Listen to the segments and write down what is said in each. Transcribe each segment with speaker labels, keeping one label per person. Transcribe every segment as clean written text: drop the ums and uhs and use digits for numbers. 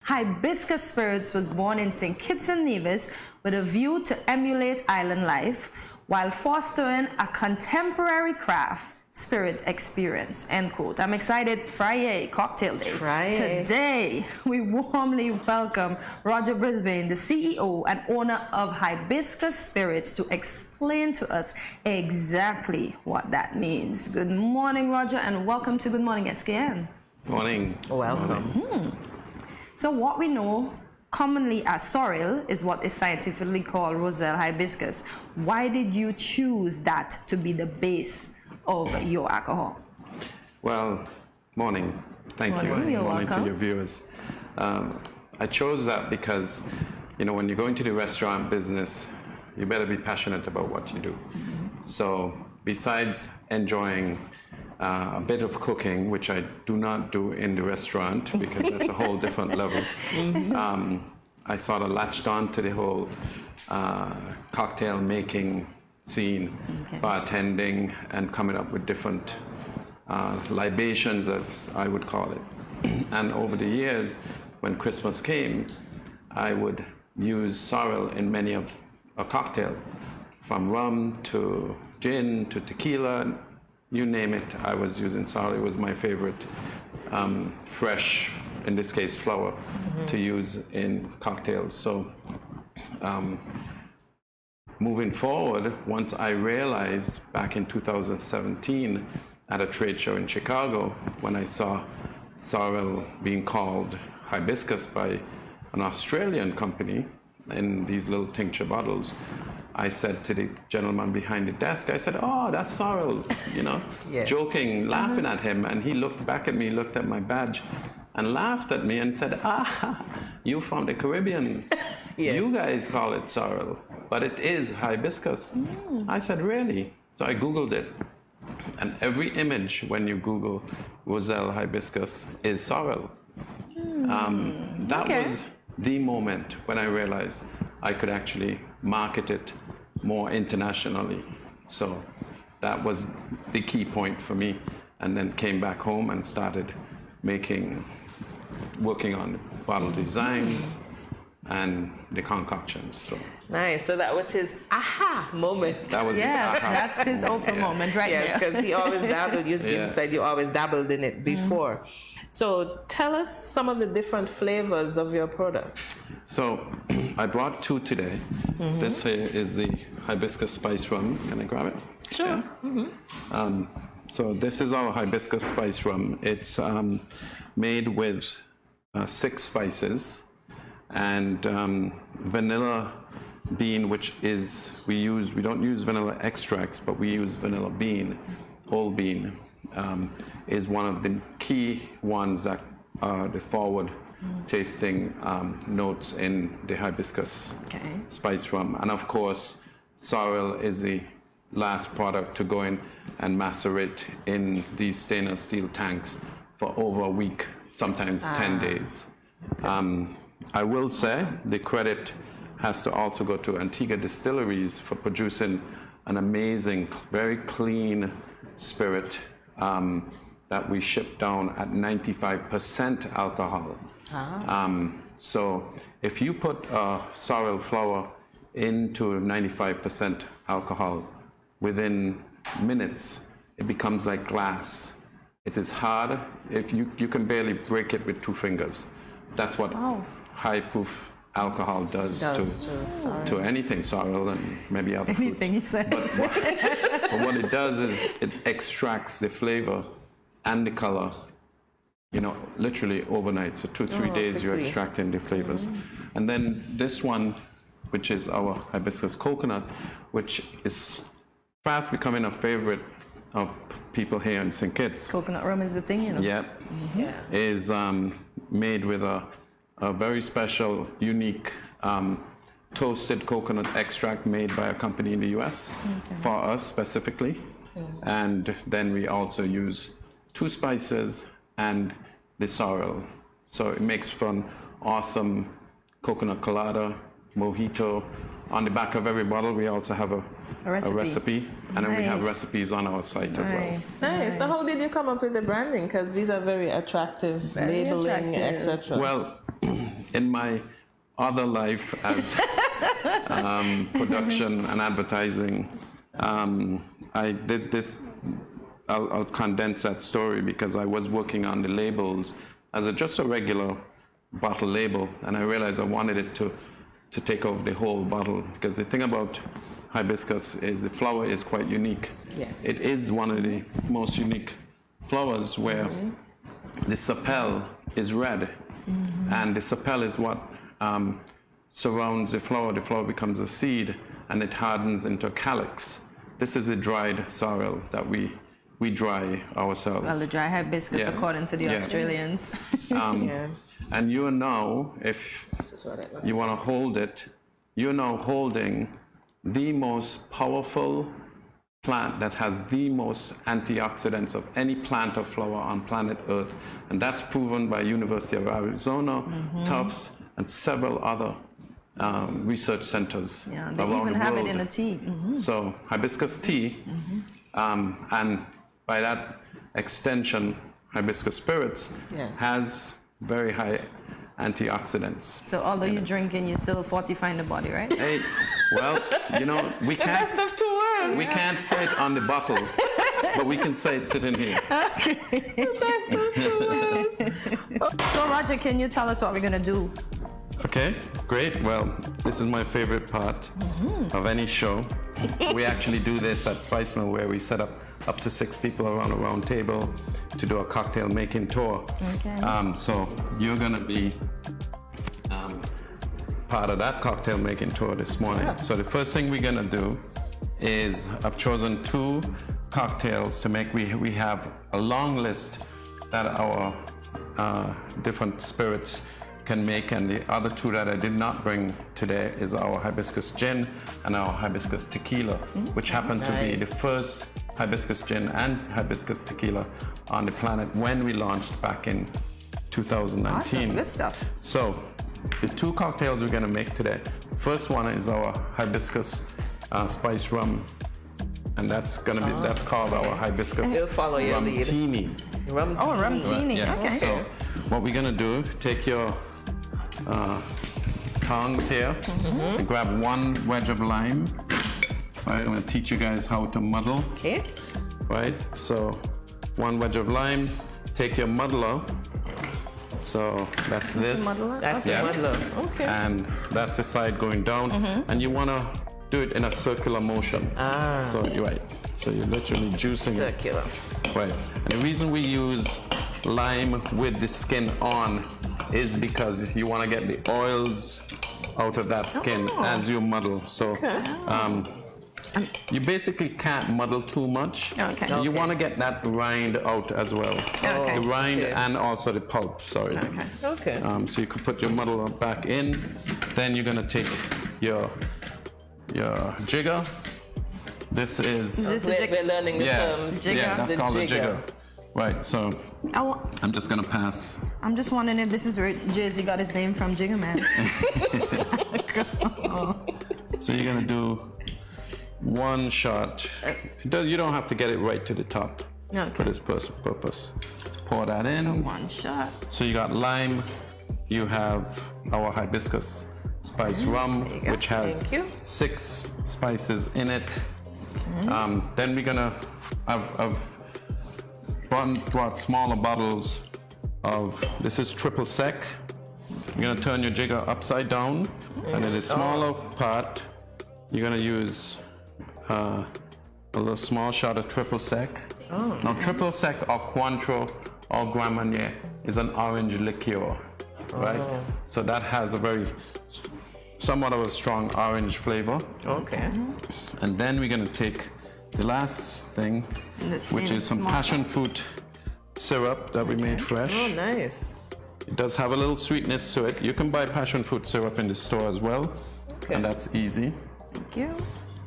Speaker 1: Hibiscus Spirits was born in St. Kitts and Nevis with a view to emulate island life while fostering a contemporary craft spirit experience, end quote. I'm excited. Friday, cocktail day.
Speaker 2: Friday.
Speaker 1: Today, we warmly welcome Roger Brisbane, the CEO and owner of Hibiscus Spirits, to explain to us exactly what that means. Good morning, Roger, and welcome to Good Morning SKN.
Speaker 3: Morning.
Speaker 2: Welcome.
Speaker 1: So what we know commonly as sorrel is what is scientifically called Roselle hibiscus. Why did you choose that to be the base of your alcohol?
Speaker 3: Well, morning. Thank you.
Speaker 1: Morning. You're
Speaker 3: morning
Speaker 1: welcome.
Speaker 3: to your viewers. I chose that because, you know, when you go into the restaurant business, you better be passionate about what you do. So besides enjoying a bit of cooking, which I do not do in the restaurant because that's a whole different level, I sort of latched on to the whole cocktail making scene, bartending and coming up with different libations, as I would call it. And over the years, when Christmas came, I would use sorrel in many of a cocktail, from rum to gin to tequila, you name it. I was using sorrel. It was my favorite fresh, in this case, flower, to use in cocktails. So moving forward, once I realized back in 2017 at a trade show in Chicago, when I saw sorrel being called hibiscus by an Australian company in these little tincture bottles, I said to the gentleman behind the desk, I said, "Oh, that's sorrel," you know, joking, laughing at him. And he looked back at me, looked at my badge, and laughed at me and said, "Ah, you from the Caribbean. You guys call it sorrel, but it is hibiscus." I said, "Really?" So I Googled it. And every image when you Google Roselle hibiscus is sorrel. That was the moment when I realized I could actually market it more internationally. So that was the key point for me. And then came back home and started working on bottle designs and the concoctions. So
Speaker 2: Nice. So that was his aha moment.
Speaker 3: that was the aha.
Speaker 1: That's his Oprah moment right
Speaker 2: Yes,
Speaker 1: there.
Speaker 2: because he always dabbled. You said you always dabbled in it before. So tell us some of the different flavors of your products.
Speaker 3: So I brought two today. This here is the Hibiscus Spice Rum. Can I grab it?
Speaker 2: Sure.
Speaker 3: Yeah. So this is our Hibiscus Spice Rum. It's made with 6 spices and vanilla bean, which is, we don't use vanilla extracts, but we use vanilla bean, whole bean, is one of the key ones that are the forward tasting notes in the Hibiscus Spice Rum. And of course, sorrel is the last product to go in and macerate in these stainless steel tanks for over a week, sometimes 10 days. I will say the credit has to also go to Antigua Distilleries for producing an amazing, very clean spirit that we ship down at 95% alcohol. So if you put sorrel flower into 95% alcohol, within minutes, it becomes like glass. It is hard. If you can barely break it with 2 fingers. That's what high proof alcohol does to anything, sorrel and maybe other fruits.
Speaker 1: Anything he says.
Speaker 3: But what it does is it extracts the flavor and the color, you know, literally overnight. So 2-3 days you're extracting the flavors. And then this one, which is our Hibiscus Coconut, which is fast becoming a favorite of people here in St. Kitts.
Speaker 1: Coconut rum is the thing, you know.
Speaker 3: Yep. Is made with a very special, unique toasted coconut extract made by a company in the US for us specifically. And then we also use 2 spices and the sorrel. So it makes for an awesome coconut colada, mojito. On the back of every bottle, we also have a recipe. And then we have recipes on our site as well.
Speaker 2: Nice. So how did you come up with the branding? Because these are very attractive, labeling, etc.
Speaker 3: Well, in my other life as production and advertising, I did this. I'll condense that story because I was working on the labels as just a regular bottle label, and I realized I wanted it to take over the whole bottle, because the thing about hibiscus is the flower is quite unique.
Speaker 2: Yes.
Speaker 3: It is one of the most unique flowers where the sepal is red, and the sepal is what surrounds the flower. The flower becomes a seed, and it hardens into a calyx. This is a dried sorrel that we dry ourselves.
Speaker 1: Well, the dry hibiscus, according to the Australians.
Speaker 3: And you know, if you want to hold it, you're now holding the most powerful plant that has the most antioxidants of any plant or flower on planet Earth. And that's proven by University of Arizona, Tufts, and several other research centers
Speaker 1: Yeah, they
Speaker 3: around
Speaker 1: even
Speaker 3: the
Speaker 1: have
Speaker 3: world.
Speaker 1: it in a tea.
Speaker 3: So hibiscus tea, and by that extension, hibiscus spirits has very high antioxidants.
Speaker 1: So although you're drinking, you're still fortifying the body, right?
Speaker 3: Hey, well, you know, we can't.
Speaker 2: Best of two worlds.
Speaker 3: We can't say it on the bottle, but we can say it sitting here.
Speaker 2: Best of two worlds.
Speaker 1: So Roger, can you tell us what we're gonna do?
Speaker 3: Okay, great. Well, this is my favorite part of any show. We actually do this at Spice Mill, where we set up to 6 people around a round table to do a cocktail making tour.
Speaker 1: Okay.
Speaker 3: So you're gonna be part of that cocktail making tour this morning.
Speaker 2: Yeah.
Speaker 3: So the first thing we're gonna do is I've chosen 2 cocktails to make. We have a long list that our different spirits can make, and the other 2 that I did not bring today is our hibiscus gin and our hibiscus tequila, which happen to be the first hibiscus gin and hibiscus tequila on the planet when we launched back in 2019.
Speaker 1: Awesome, good stuff.
Speaker 3: So the 2 cocktails we're going to make today. First one is our hibiscus spice rum, and that's going to be that's called our hibiscus
Speaker 2: We'll follow your lead.
Speaker 3: rum-tini.
Speaker 1: Rum-tini.
Speaker 3: Yeah.
Speaker 1: Okay.
Speaker 3: So what we're gonna do, take your tongs here and grab 1 wedge of lime. Right, I'm gonna teach you guys how to muddle.
Speaker 2: Okay.
Speaker 3: Right, so 1 wedge of lime. Take your muddler. So that's this.
Speaker 2: That's the muddler. Okay.
Speaker 3: And that's the side going down, and you wanna do it in a circular motion. So you're right. So you're literally juicing it.
Speaker 2: Circular.
Speaker 3: Right. And the reason we use lime with the skin on is because you want to get the oils out of that skin as you muddle. So you basically can't muddle too much.
Speaker 1: Okay.
Speaker 3: You want to get that rind out as well.
Speaker 1: Okay.
Speaker 3: The rind and also the pulp, sorry.
Speaker 2: Okay.
Speaker 3: So you could put your muddle back in. Then you're going to take your jigger. This is...
Speaker 2: We're learning the terms.
Speaker 1: Jigger.
Speaker 3: Yeah, that's called a jigger. Right, so I'm just gonna pass.
Speaker 1: I'm just wondering if this is where Jay-Z got his name from, Jigger Man.
Speaker 3: So you're gonna do 1 shot. You don't have to get it right to the top for this purpose. Pour that in.
Speaker 1: So 1 shot.
Speaker 3: So you got lime. You have our hibiscus spice rum, which has 6 spices in it. Then we're gonna. I've brought smaller bottles of. This is triple sec. You're gonna turn your jigger upside down, and in the smaller part, you're gonna use a little small shot of triple sec. Now, triple sec or Cointreau or Grand Marnier is an orange liqueur, right? So that has a somewhat of a strong orange flavor.
Speaker 2: Okay.
Speaker 3: And then we're gonna take the last thing, which is some passion fruit syrup that we made fresh.
Speaker 2: Oh, nice.
Speaker 3: It does have a little sweetness to it. You can buy passion fruit syrup in the store as well, and that's easy.
Speaker 1: Thank you.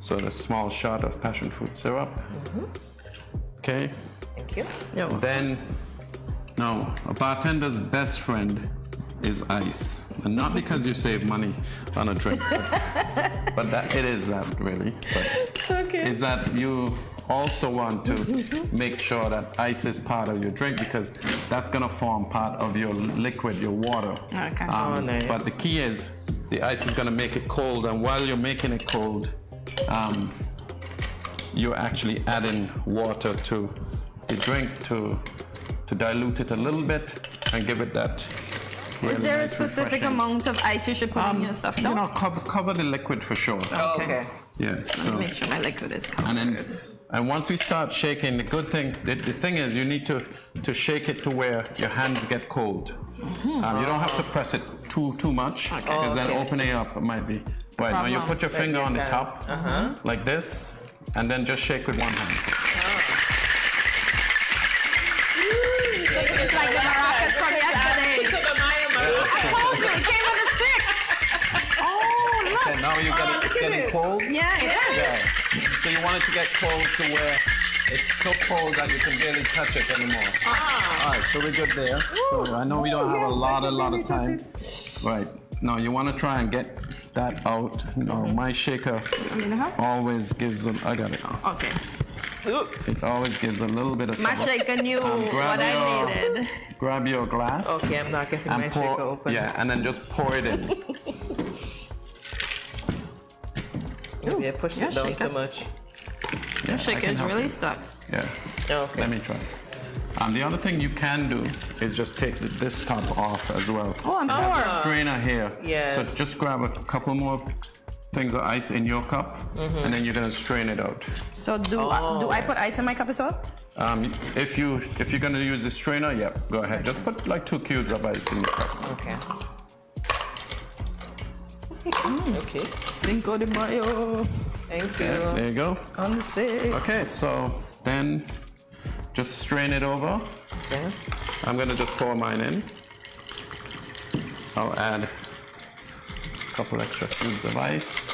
Speaker 3: So a small shot of passion fruit syrup. Okay.
Speaker 2: Thank you.
Speaker 3: Then, now, a bartender's best friend is ice, and not because you save money on a drink, but that it is that really. But is that you also want to make sure that ice is part of your drink because that's gonna form part of your liquid, your water.
Speaker 1: Okay.
Speaker 2: Nice.
Speaker 3: But the key is the ice is gonna make it cold, and while you're making it cold, you're actually adding water to the drink to dilute it a little bit and give it that. Really
Speaker 1: Is there a
Speaker 3: nice,
Speaker 1: specific
Speaker 3: refreshing.
Speaker 1: amount of ice you should put in your stuff?
Speaker 3: You know, cover the liquid for sure.
Speaker 2: Okay.
Speaker 3: Yeah. So,
Speaker 1: Make sure my liquid is covered.
Speaker 3: and once we start shaking, the good thing, the thing is, you need to shake it to where your hands get cold. You don't have to press it too much because then opening up might be. Right now, you put your finger on the top like this, and then just shake with one hand.
Speaker 1: It's like the maracas from yesterday. I told you, it came with a 6. Oh, look.
Speaker 3: Okay, now you got it's getting cold.
Speaker 1: Yeah, it is.
Speaker 3: Yeah. So you want it to get cold to where it's so cold that you can barely touch it anymore. All right, so we're good there. So I know we don't have a lot of time. Right. Now you want to try and get that out. No, my shaker always gives them. I got it.
Speaker 1: Okay.
Speaker 3: It always gives a little bit of
Speaker 1: My
Speaker 3: trouble.
Speaker 1: shaker knew what I needed.
Speaker 3: Grab your glass.
Speaker 2: Okay, I'm not getting my
Speaker 3: pour,
Speaker 2: shaker open.
Speaker 3: yeah, and then just pour it in.
Speaker 2: Maybe I pushed it down
Speaker 1: shaker.
Speaker 2: too much.
Speaker 1: Your shaker is really stuck.
Speaker 3: Yeah.
Speaker 2: Okay.
Speaker 3: Let me try. The other thing you can do is just take this top off as well.
Speaker 1: Oh, I'm
Speaker 3: I have a
Speaker 1: bored.
Speaker 3: strainer here.
Speaker 2: Yes.
Speaker 3: So just grab a couple more things of ice in your cup, and then you're gonna strain it out.
Speaker 1: So do I put ice in my cup as well?
Speaker 3: If you're gonna use the strainer, yeah, go ahead. Just put like 2 cubes of ice in your cup.
Speaker 2: Okay. Okay.
Speaker 1: Cinco de Mayo
Speaker 2: Thank you.
Speaker 3: There you go.
Speaker 1: on the 6th.
Speaker 3: Okay, so then just strain it over.
Speaker 2: Okay.
Speaker 3: I'm gonna just pour mine in. I'll add a couple extra cubes of ice.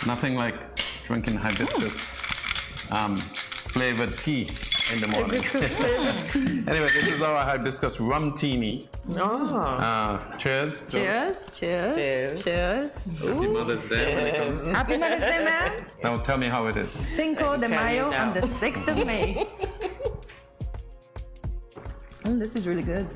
Speaker 3: Nothing like drinking hibiscus flavored tea in the morning. Anyway, this is our hibiscus rum teeny. Cheers. to
Speaker 1: Cheers. Cheers. Cheers.
Speaker 3: Happy Mother's Day when it comes.
Speaker 1: Happy Mother's Day, man.
Speaker 3: Now tell me how it is.
Speaker 1: Cinco de Mayo
Speaker 2: now.
Speaker 1: on the 6th of May. This is really good.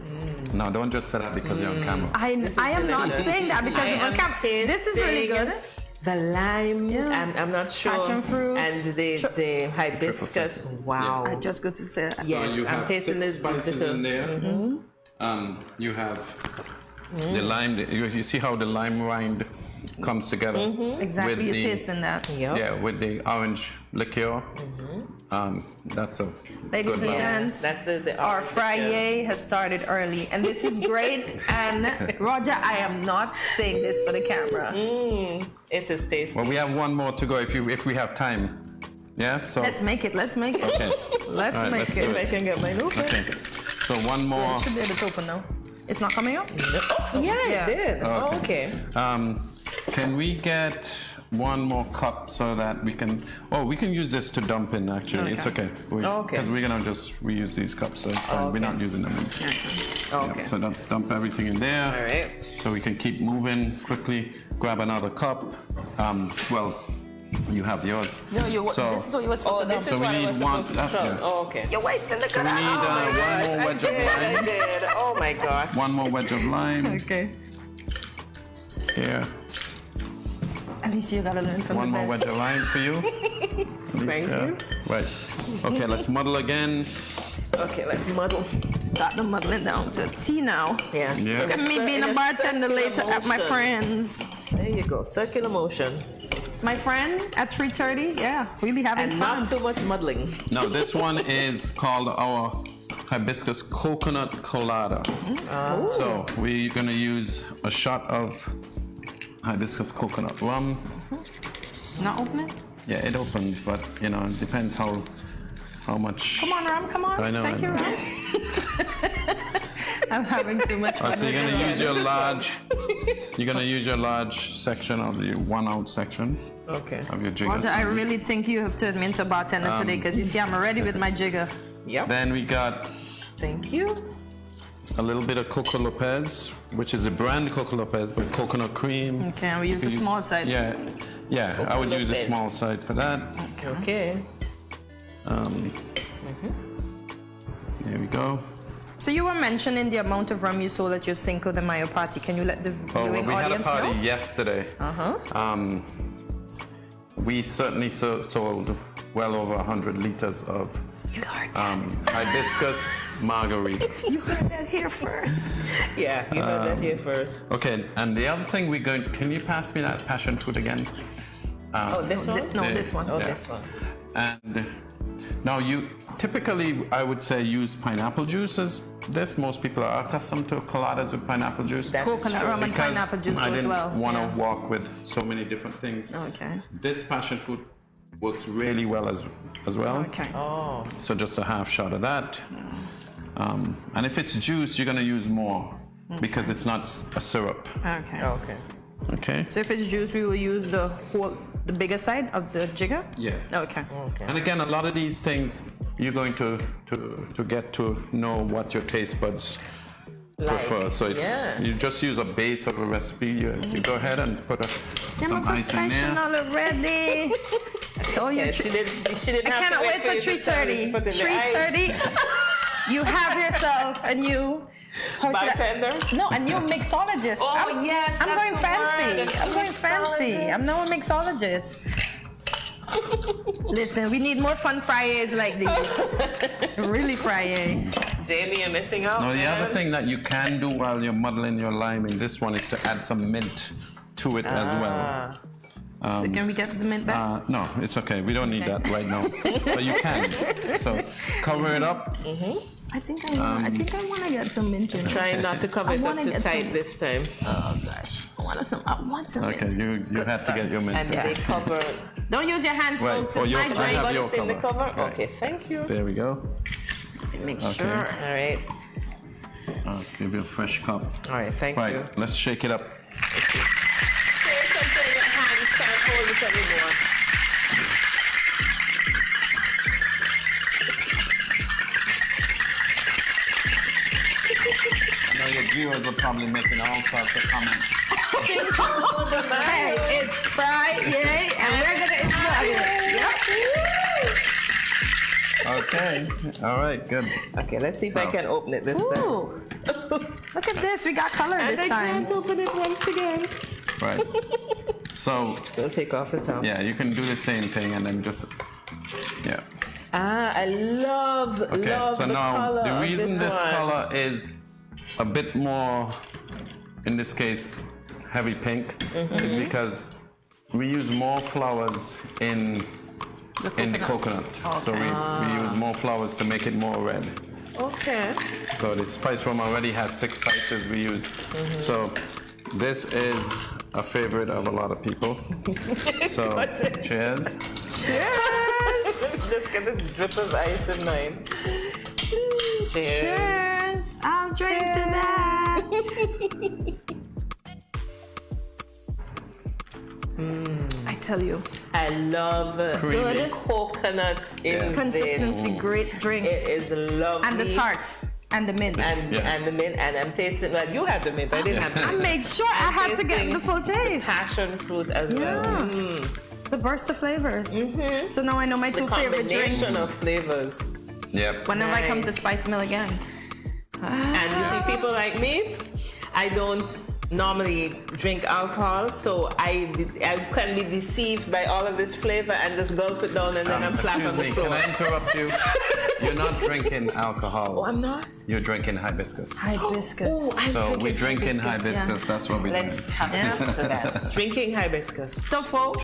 Speaker 3: No, don't just say that because you're on camera.
Speaker 1: I am not
Speaker 2: delicious.
Speaker 1: saying that because
Speaker 2: I
Speaker 1: I'm on
Speaker 2: am
Speaker 1: camera. This is really
Speaker 2: tasting
Speaker 1: good.
Speaker 2: The lime,
Speaker 1: Yeah.
Speaker 2: and I'm not sure.
Speaker 1: Passion fruit.
Speaker 2: And the hibiscus. Wow.
Speaker 1: I just got to say that.
Speaker 2: Yes,
Speaker 3: you
Speaker 2: I'm
Speaker 3: have
Speaker 2: tasting
Speaker 3: 6
Speaker 2: this
Speaker 3: spices in there. You have the lime. You see how the lime rind comes together.
Speaker 1: Exactly,
Speaker 3: with
Speaker 1: you're
Speaker 3: the-
Speaker 1: tasting that.
Speaker 2: Yep.
Speaker 3: Yeah, with the orange liqueur. That's a
Speaker 1: Ladies
Speaker 3: good
Speaker 1: and
Speaker 3: balance.
Speaker 1: gents,
Speaker 2: That's the
Speaker 1: our
Speaker 2: orange
Speaker 1: Friday has started early, and this is great. And Roger, I am not saying this for the camera.
Speaker 2: It is tasty.
Speaker 3: Well, we have one more to go if we have time. Yeah. So
Speaker 1: Let's make it. Let's make it.
Speaker 3: okay.
Speaker 1: Let's
Speaker 3: All right,
Speaker 1: make
Speaker 3: let's
Speaker 1: it.
Speaker 3: do
Speaker 2: If I
Speaker 3: it.
Speaker 2: can get mine open.
Speaker 3: Okay. So one more.
Speaker 1: It should be able to open now. It's not coming out?
Speaker 2: Yeah,
Speaker 1: Yeah.
Speaker 2: it did.
Speaker 3: Okay.
Speaker 2: Oh, okay.
Speaker 3: Can we get one more cup so that we can? Oh, we can use this to dump in. Actually, it's okay.
Speaker 2: Okay.
Speaker 3: Because we're gonna just reuse these cups, so it's fine. We're not using them.
Speaker 2: Okay.
Speaker 3: So dump everything in there.
Speaker 2: All right.
Speaker 3: So we can keep moving quickly. Grab another cup. Well, you have yours.
Speaker 1: No,
Speaker 3: So-
Speaker 1: this is what you were supposed to
Speaker 2: This
Speaker 1: do.
Speaker 3: So
Speaker 2: is
Speaker 3: we
Speaker 2: what I
Speaker 3: need
Speaker 2: was
Speaker 3: one-
Speaker 2: supposed to
Speaker 3: that's
Speaker 2: trust.
Speaker 3: good.
Speaker 2: Oh, okay.
Speaker 1: You're wasting the
Speaker 3: So we need one more wedge of
Speaker 2: I
Speaker 3: lime.
Speaker 2: did. Oh my gosh.
Speaker 3: One more wedge of lime
Speaker 1: Okay.
Speaker 3: here.
Speaker 1: At least you gotta learn from
Speaker 3: One
Speaker 1: the
Speaker 3: more
Speaker 1: best.
Speaker 3: wedge of lime for you.
Speaker 2: Thank you.
Speaker 3: Right. Okay, let's muddle again.
Speaker 2: Okay, let's muddle.
Speaker 1: Got the muddling down to a T now.
Speaker 2: Yes.
Speaker 3: Yeah.
Speaker 1: Look at me being a bartender later at my friend's.
Speaker 2: There you go. Circular motion.
Speaker 1: My friend at 3:30, yeah, we be having
Speaker 2: And
Speaker 1: fun.
Speaker 2: not too much muddling.
Speaker 3: Now this one is called our Hibiscus Coconut Colada. So we're gonna use a shot of Hibiscus Coconut Rum.
Speaker 1: Not open it?
Speaker 3: Yeah, it opens, but you know, it depends how much.
Speaker 1: Come on, Ram, come on.
Speaker 3: I know,
Speaker 1: Thank
Speaker 3: I
Speaker 1: you,
Speaker 3: know.
Speaker 1: Ram. I'm having too much fun.
Speaker 3: So you're
Speaker 1: with
Speaker 3: gonna
Speaker 1: it.
Speaker 3: use your large. You're gonna use your large section of the 1 ounce section
Speaker 2: Okay.
Speaker 3: of your jigger.
Speaker 1: Roger, I really think you have turned me into a bartender today because you see I'm ready with my jigger.
Speaker 2: Yep.
Speaker 3: Then we got
Speaker 2: Thank you.
Speaker 3: a little bit of Coco Lopez, which is the brand Coco Lopez, but coconut cream.
Speaker 1: Okay, and we use
Speaker 3: You
Speaker 1: the
Speaker 3: can
Speaker 1: small side.
Speaker 3: Yeah, I would use a
Speaker 2: Lopez.
Speaker 3: small side for that.
Speaker 2: Okay.
Speaker 3: There we go.
Speaker 1: So you were mentioning the amount of rum you sold at your Cinco de Mayo party. Can you let the viewing
Speaker 3: we had a
Speaker 1: audience
Speaker 3: party
Speaker 1: know?
Speaker 3: yesterday. We certainly sold well over 100 liters of
Speaker 1: You heard that.
Speaker 3: hibiscus margarita.
Speaker 1: You heard that here first.
Speaker 2: Yeah, you heard that here first.
Speaker 3: Okay, and the other thing we're going, can you pass me that passion fruit again?
Speaker 2: Oh, this one?
Speaker 1: This one.
Speaker 2: Oh,
Speaker 3: Yeah.
Speaker 2: this one.
Speaker 3: And now you typically, I would say, use pineapple juices. Most people are accustomed to coladas with pineapple juice.
Speaker 1: Coconut rum and
Speaker 3: Because
Speaker 1: pineapple juice
Speaker 3: I
Speaker 1: goes
Speaker 3: didn't
Speaker 1: well.
Speaker 3: want to
Speaker 1: Yeah.
Speaker 3: walk with so many different things.
Speaker 1: Okay.
Speaker 3: This passion fruit works really well as well.
Speaker 1: Okay.
Speaker 2: Oh.
Speaker 3: So just a half shot of that. And if it's juice, you're going to use more because it's not a syrup.
Speaker 1: Okay.
Speaker 2: Okay.
Speaker 3: Okay?
Speaker 1: So if it's juice, we will use the bigger side of the jigger?
Speaker 3: Yeah.
Speaker 1: Okay.
Speaker 2: Okay.
Speaker 3: And again, a lot of these things, you're going to get to know what your taste buds prefer. So it's, you just use a base of a recipe. You go ahead and put some
Speaker 1: I'm a
Speaker 3: ice in there.
Speaker 1: professional already. I told you.
Speaker 2: Yeah, she didn't
Speaker 1: I
Speaker 2: have
Speaker 1: cannot
Speaker 2: to
Speaker 1: wait for
Speaker 2: you to tell me to
Speaker 1: 3:30.
Speaker 2: put in the ice.
Speaker 1: 3:30. You have yourself a new
Speaker 2: Bartender?
Speaker 1: No, a new mixologist.
Speaker 2: Oh, yes,
Speaker 1: I'm
Speaker 2: that's
Speaker 1: going
Speaker 2: the
Speaker 1: fancy.
Speaker 2: word,
Speaker 1: I'm going fancy.
Speaker 2: mixologist.
Speaker 1: I'm now a mixologist. Listen, we need more fun Fridays like these. Really Friday.
Speaker 2: Jamie, you're missing out.
Speaker 3: Now, the
Speaker 2: man.
Speaker 3: other thing that you can do while you're muddling your lime in this one is to add some mint to it as well.
Speaker 1: So can we get the mint back?
Speaker 3: No, it's okay. We don't need that right now. But you can. So cover it up.
Speaker 1: I think I want to get some mint in it.
Speaker 2: Trying not to cover it up
Speaker 1: wanna
Speaker 2: too
Speaker 1: get
Speaker 2: tight
Speaker 1: some-
Speaker 2: this time.
Speaker 1: Oh gosh, I want some
Speaker 3: Okay,
Speaker 1: mint.
Speaker 3: you have to get your mint.
Speaker 2: And they cover.
Speaker 1: Don't use your hands,
Speaker 3: Right,
Speaker 1: folks.
Speaker 3: or
Speaker 1: It's
Speaker 3: your-
Speaker 1: my
Speaker 3: I have
Speaker 1: drink.
Speaker 3: your
Speaker 2: What's in the
Speaker 3: cover.
Speaker 2: cover?
Speaker 3: Right.
Speaker 2: Okay, thank you.
Speaker 3: There we go.
Speaker 1: Make
Speaker 3: Okay.
Speaker 1: sure.
Speaker 2: All right.
Speaker 3: I'll give you a fresh cup.
Speaker 2: All right, thank you.
Speaker 3: Right, let's shake it up.
Speaker 2: Say something with hands, can't hold it anymore.
Speaker 3: I know your viewers are probably making all sorts of comments.
Speaker 1: Hey, it's Friday, and we're gonna enjoy it. Yep.
Speaker 3: Okay, all right, good.
Speaker 2: Okay, let's see if I
Speaker 3: So-
Speaker 2: can open it this time.
Speaker 1: Ooh, look at this. We got color
Speaker 2: And
Speaker 1: this
Speaker 2: I
Speaker 1: time.
Speaker 2: can't open it once again.
Speaker 3: Right. So,
Speaker 2: Don't take off the top.
Speaker 3: yeah, you can do the same thing and then just, yeah.
Speaker 2: Ah, I love
Speaker 3: Okay, so
Speaker 2: the
Speaker 3: now
Speaker 2: color
Speaker 3: the
Speaker 2: of
Speaker 3: reason this
Speaker 2: one.
Speaker 3: color is a bit more, in this case, heavy pink, is because we use more flowers in the coconut. So we use more flowers to make it more red.
Speaker 2: Okay.
Speaker 3: So the spice rum already has 6 spices we use. So this is a favorite of a lot of people. So cheers.
Speaker 2: Just get the drip of ice in mine. Cheers.
Speaker 1: Cheers. I'll drink to that. I tell you,
Speaker 2: I love the
Speaker 1: Good.
Speaker 2: coconut in
Speaker 1: consistency,
Speaker 2: this.
Speaker 1: great drinks,
Speaker 2: It is lovely.
Speaker 1: and the tart, and the mint.
Speaker 2: And the mint, and I'm tasting. Well, you had the mint. I didn't have the
Speaker 1: I
Speaker 2: mint.
Speaker 1: made sure I had to get the full taste.
Speaker 2: Passion fruit as well.
Speaker 1: Yeah. The burst of flavors. So now I know my
Speaker 2: The
Speaker 1: 2 favorite drinks.
Speaker 2: combination of flavors.
Speaker 3: Yep.
Speaker 1: Whenever I come to
Speaker 2: Nice.
Speaker 1: Spice Mill again.
Speaker 2: And you see, people like me, I don't normally drink alcohol, so I can be deceived by all of this flavor and just gulp it down and then I'm flat
Speaker 3: Excuse
Speaker 2: on the
Speaker 3: me,
Speaker 2: floor.
Speaker 3: can I interrupt you? You're not drinking alcohol.
Speaker 2: Oh, I'm not?
Speaker 3: You're drinking hibiscus.
Speaker 1: Hibiscus.
Speaker 2: Oh, I'm
Speaker 3: So we're drinking
Speaker 2: hibiscus.
Speaker 3: hibiscus. That's what we're doing.
Speaker 2: Let's tap into that. Drinking hibiscus.
Speaker 1: So folks,